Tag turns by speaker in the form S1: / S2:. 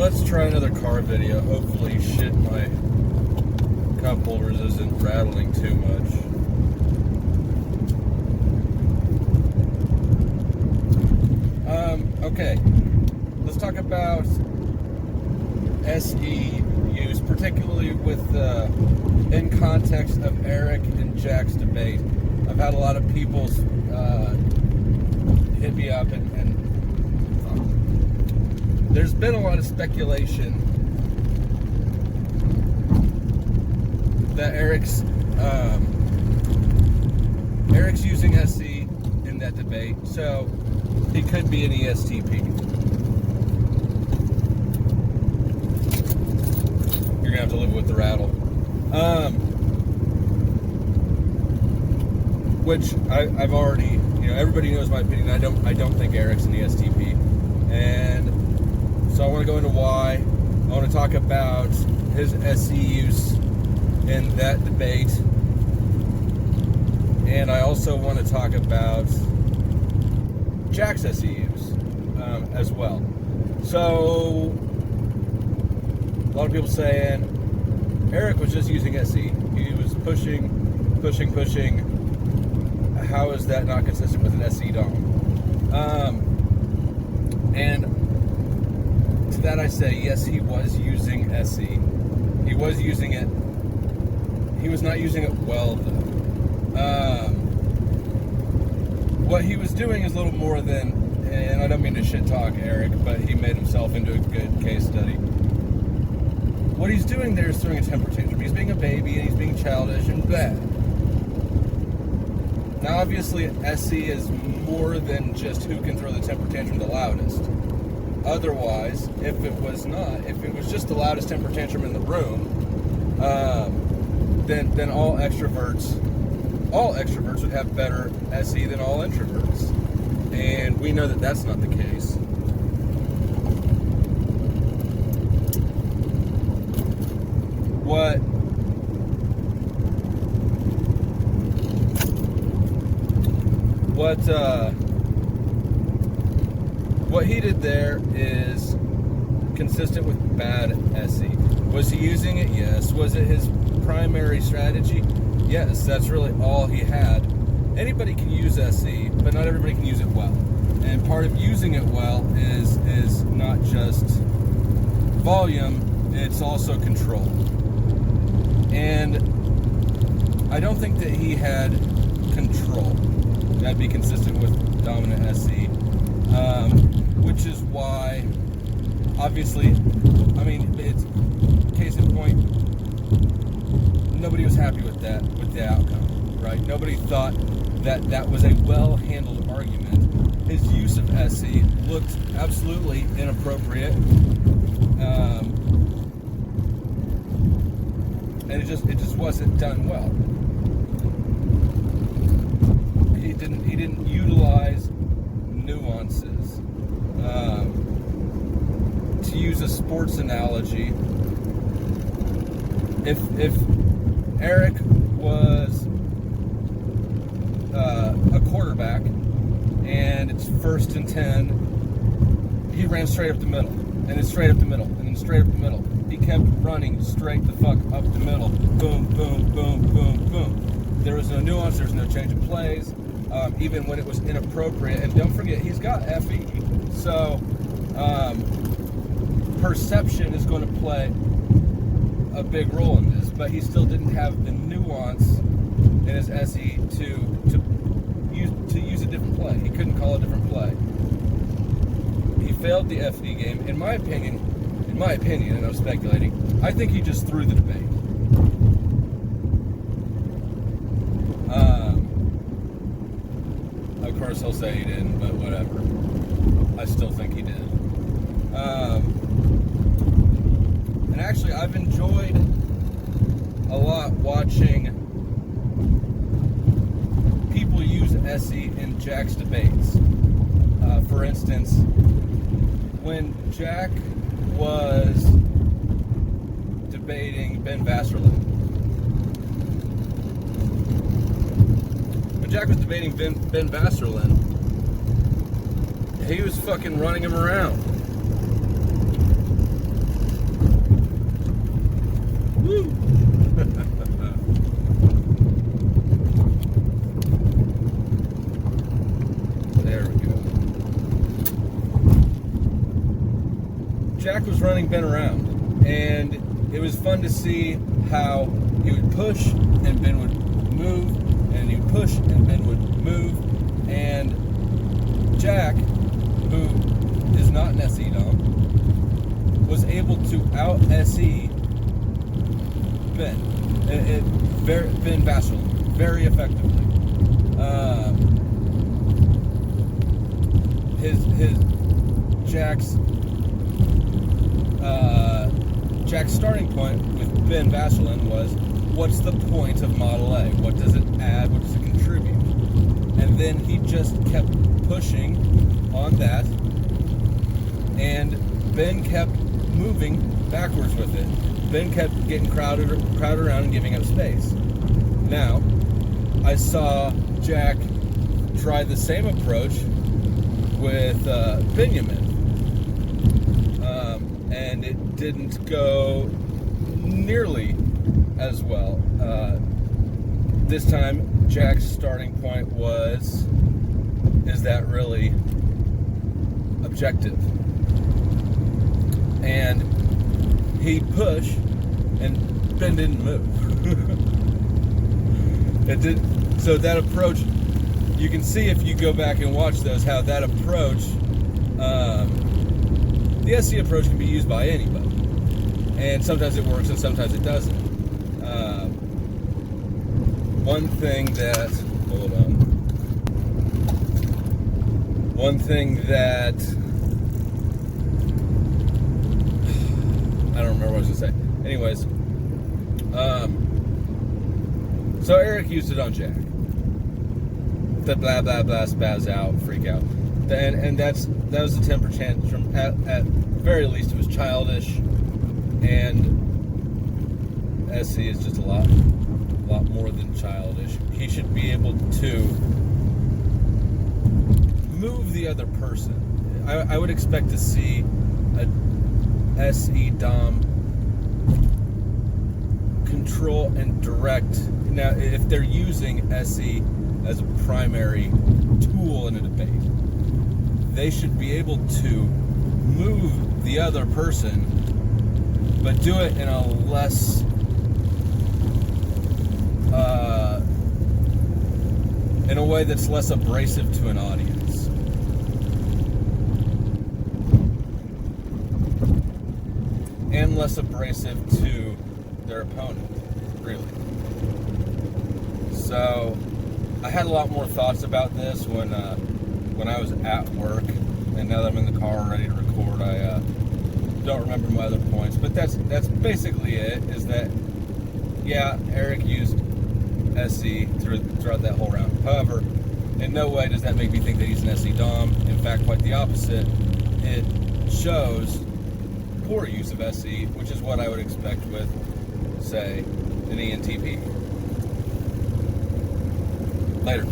S1: let's try another car video. Hopefully shit my cup holders isn't rattling too much. Okay, let's talk about SE use, particularly with in context of Eric and Jack's debate. I've had a lot of people hit me up, and there's been a lot of speculation that Eric's using SE in that debate, so he could be an ESTP. You're gonna have to live with the rattle. Which I've already, everybody knows my opinion. I don't think Eric's an ESTP, and so I want to go into why. I want to talk about his SE use in that debate, and I also want to talk about Jack's SE use as well. So a lot of people saying Eric was just using SE. He was pushing. How is that not consistent with an SE DOM? And to that I say, yes, he was using SE. He was using it. He was not using it well, though. What he was doing is a little more than, and I don't mean to shit talk Eric, but he made himself into a good case study. What he's doing there is throwing a temper tantrum. He's being a baby and he's being childish and bad. Now, obviously, SE is more than just who can throw the temper tantrum the loudest. Otherwise, if it was just the loudest temper tantrum in the room, then all extroverts would have better SE than all introverts. And we know that that's not the case. What he did there is consistent with bad SE. Was he using it? Yes. Was it his primary strategy? Yes. That's really all he had. Anybody can use SE, but not everybody can use it well. And part of using it well is not just volume, it's also control. And I don't think that he had control. That'd be consistent with dominant SE. Which is why, obviously, it's case in point, nobody was happy with the outcome, right? Nobody thought that was a well-handled argument. His use of SE looked absolutely inappropriate, and it just wasn't done well. He didn't utilize nuances. To use a sports analogy, if Eric was a quarterback and it's 1st and 10, he ran straight up the middle, and then straight up the middle, and then straight up the middle. He kept running straight the fuck up the middle. Boom, boom, boom, boom, boom. There was no nuance, there was no change of plays, even when it was inappropriate. And don't forget, he's got FE, so perception is going to play a big role in this, but he still didn't have the nuance in his SE to use a different play. He couldn't call a different play. He failed the FD game, in my opinion, and I'm speculating, I think he just threw the debate. Of course, he'll say he didn't, but whatever. I still think he did. And actually, I've enjoyed a lot watching people use SE in Jack's debates. For instance, when Jack was debating Ben Vasserlin. When Jack was debating Ben Vasserlin, he was fucking running him around. Jack was running Ben around, and it was fun to see how he would push and Ben would move, and he would push and Ben would move, and Jack, who is not an SE Dom, was able to out SE Ben, Ben Vassal, very effectively. Jack's starting point with Ben Vaseline was, what's the point of Model A? What does it add? What does it contribute? And then he just kept pushing on that, and Ben kept moving backwards with it. Ben kept getting crowded around and giving up space. Now, I saw Jack try the same approach with Benjamin. And it didn't go nearly as well. This time, Jack's starting point was, is that really objective? And he pushed, and Ben didn't move. It did. So that approach, you can see if you go back and watch those, how that approach, the SE approach can be used by anybody, and sometimes it works and sometimes it doesn't. One thing that I don't remember what I was going to say. Anyways, so Eric used it on Jack. The blah blah blah, spaz out, freak out. And that was a temper tantrum. At very least, it was childish, and SE is just a lot more than childish. He should be able to move the other person. I would expect to see a SE Dom control and direct. Now, if they're using SE as a primary tool in a debate, they should be able to move the other person, but do it in a less in a way that's less abrasive to an audience. And less abrasive to their opponent, really. So I had a lot more thoughts about this when I was at work, and now that I'm in the car ready to record, I don't remember my other points. But that's basically it. Is that, yeah, Eric used SE throughout that whole round. However, in no way does that make me think that he's an SE Dom. In fact, quite the opposite. It shows poor use of SE, which is what I would expect with, say, an ENTP. Later.